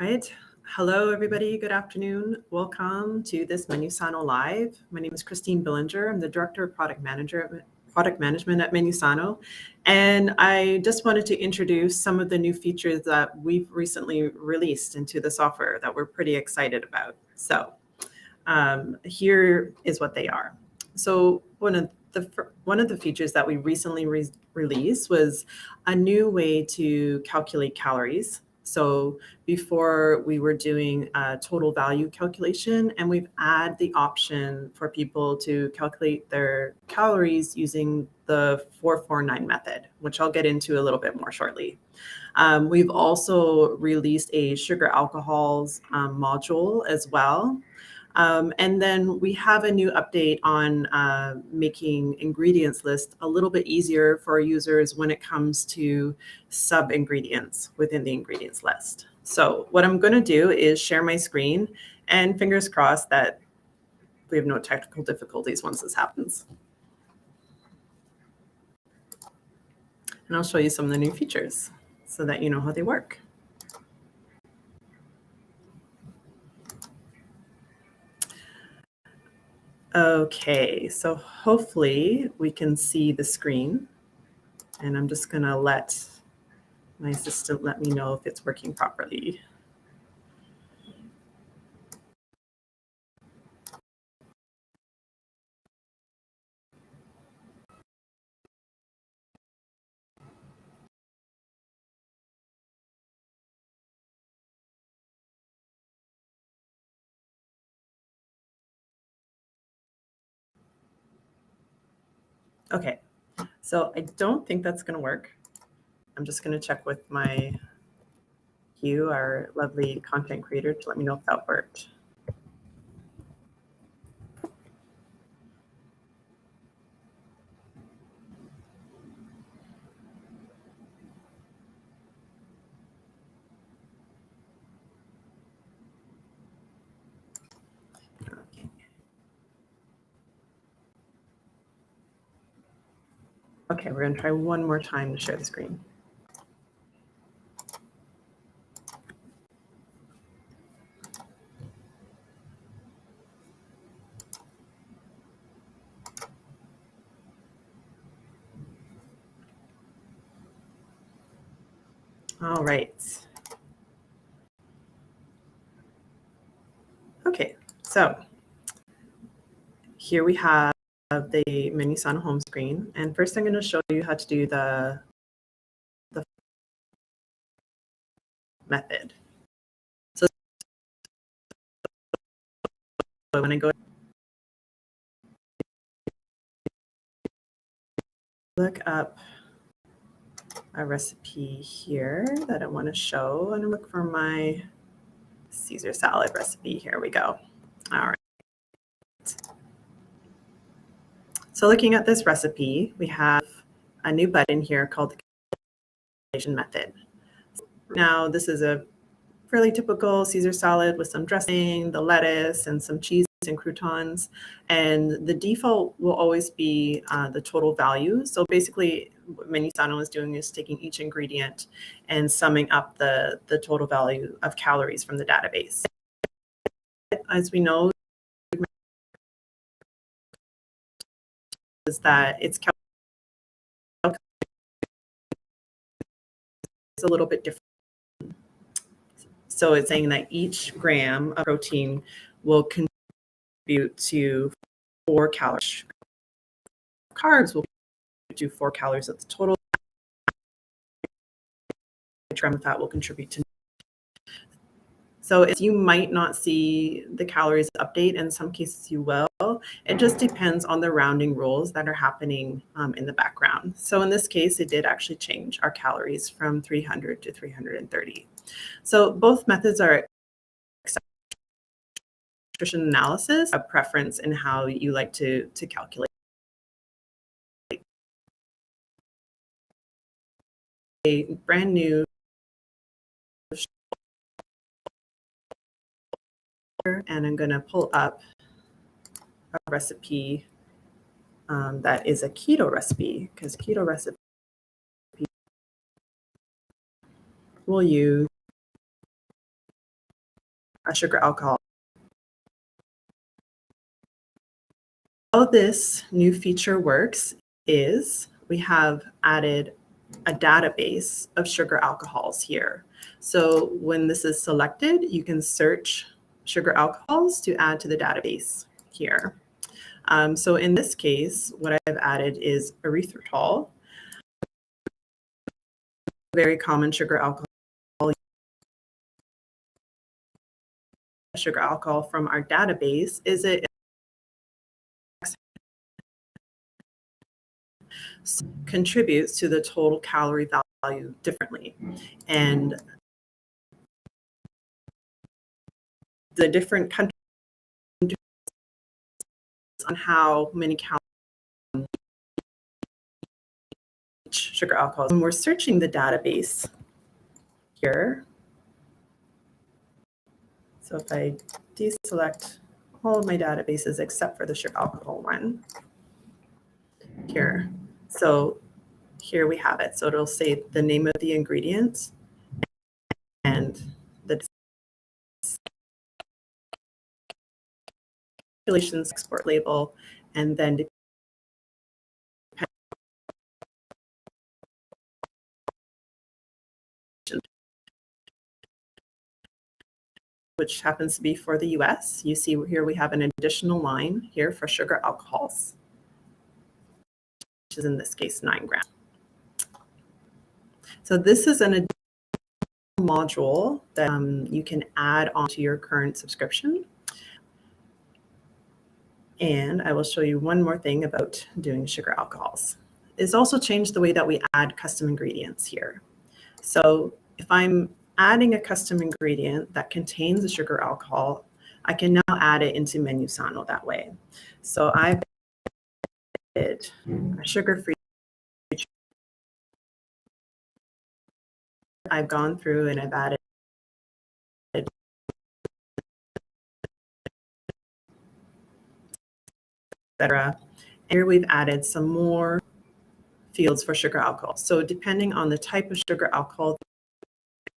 Right. Hello, everybody. Good afternoon. Welcome to this MenuSano Live. My name is Christine Billinger. I'm the Director of Product Management at MenuSano. And I just wanted to introduce some of the new features that we've recently released into the software that we're pretty excited about. So here is what they are. So one of the features that we recently released was a new way to calculate calories. So before we were doing a total value calculation, and we've added the option for people to calculate their calories using the 449 method, which I'll get into a little bit more shortly. We've also released a sugar alcohols module as well. And then we have a new update on making ingredients list a little bit easier for our users when it comes to sub-ingredients within the ingredients list. So what I'm going to do is share my screen, and fingers crossed that we have no technical difficulties once this happens. And I'll show you some of the new features so that you know how they work. Okay, so hopefully we can see the screen, and I'm just going to let my assistant let me know if it's working properly. Okay, so I don't think that's going to work. I'm just going to check with my Hugh, our lovely content creator, to let me know if that worked. Okay, we're going to try one more time to share the screen. All right. Okay, so here we have the MiniSano home screen. And first I'm going to show you how to do the method. So when I go look up a recipe here that I want to show, and look for my Caesar salad recipe. Here we go. All right. So looking at this recipe, we have a new button here called the calculation method. Now, this is a fairly typical Caesar salad with some dressing, the lettuce, and some cheese and croutons. And the default will always be the total value. So basically, what MiniSano is doing is taking each ingredient and summing up the total value of calories from the database. As we know, is that it's a little bit different. So it's saying that each gram of protein will contribute to 4 calories. Carbs will do 4 calories of the total. Gram of fat will contribute to. So you might not see the calories update. In some cases you will. It just depends on the rounding rules that are happening in the background. So in this case, it did actually change our calories from 300 to 330. So both methods are nutrition analysis, a preference in how you like to calculate. A brand new and I'm going to pull up a recipe that is a keto recipe, because keto recipe will use sugar alcohol. How this new feature works is we have added a database of sugar alcohols here. So when this is selected, you can search sugar alcohols to add to the database here. So in this case, what I've added is erythritol, a very common sugar alcohol. Sugar alcohol from our database is it contributes to the total calorie value differently. And the different countries on how many calories sugar alcohol. When we're searching the database here, so if I deselect all of my databases except for the sugar alcohol one here, so here we have it. So it'll say the name of the ingredients and the calculations export label, and then which happens to be for the US. You see here we have an additional line here for sugar alcohols, which is in this case 9 grams. So this is an additional module that you can add onto your current subscription. And I will show you one more thing about doing sugar alcohols. It's also changed the way that we add custom ingredients here. So if I'm adding a custom ingredient that contains a sugar alcohol, I can now add it into MenuSano that way. So I've added a sugar-free. I've gone through and I've added etc. Here we've added some more fields for sugar alcohol. So depending on the type of sugar alcohol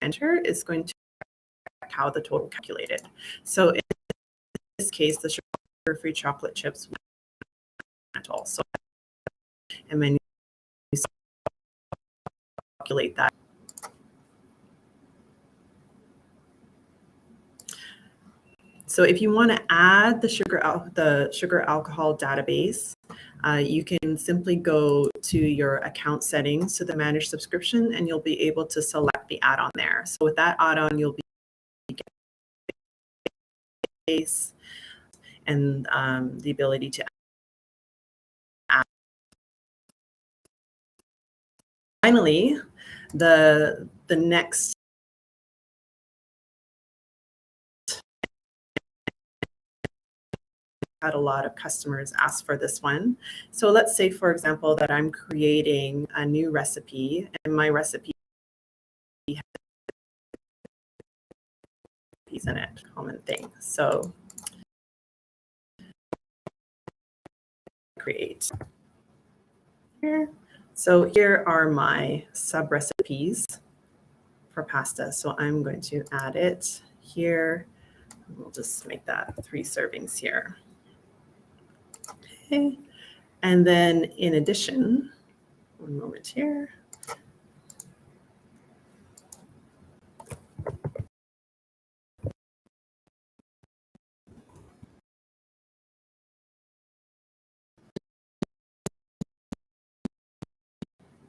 enter is going to affect how the total calculated. So in this case, the sugar-free chocolate chips also, and then you calculate that. So if you want to add the sugar alcohol database, you can simply go to your account settings to the manage subscription, and you'll be able to select the add-on there. So with that add-on, you'll be and the ability to add. Finally, the next had a lot of customers ask for this one. So let's say, for example, that I'm creating a new recipe, and my recipe has in it, common thing. So create here. So here are my sub recipes for pasta. So I'm going to add it here. We'll just make that 3 servings here. Okay. And then in addition, one moment here.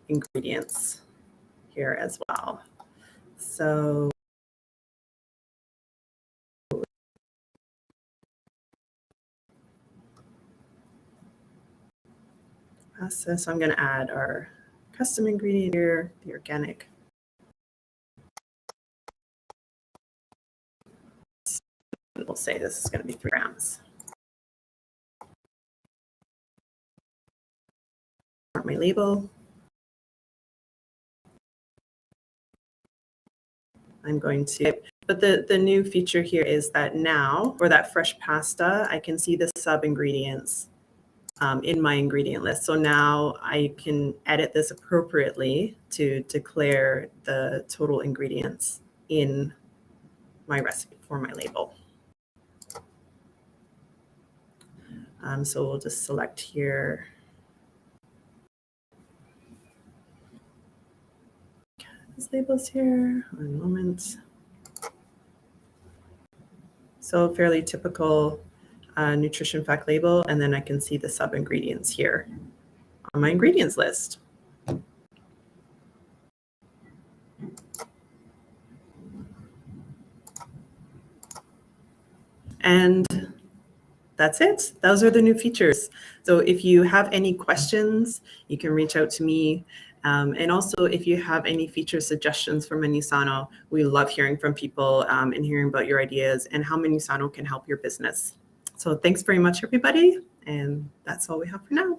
Ingredients here as well. So I'm going to add our custom ingredient here, the organic. We'll say this is going to be 3 grams. My label. I'm going to, but the new feature here is that now for that fresh pasta, I can see the sub ingredients in my ingredient list. So now I can edit this appropriately to declare the total ingredients in my recipe, for my label. So we'll just select here. These labels here, one moment. So fairly typical nutrition fact label, and then I can see the sub-ingredients here on my ingredients list. And that's it. Those are the new features. So if you have any questions, you can reach out to me. And also, if you have any feature suggestions for MiniSano, we love hearing from people and hearing about your ideas and how MiniSano can help your business. So thanks very much, everybody. And that's all we have for now.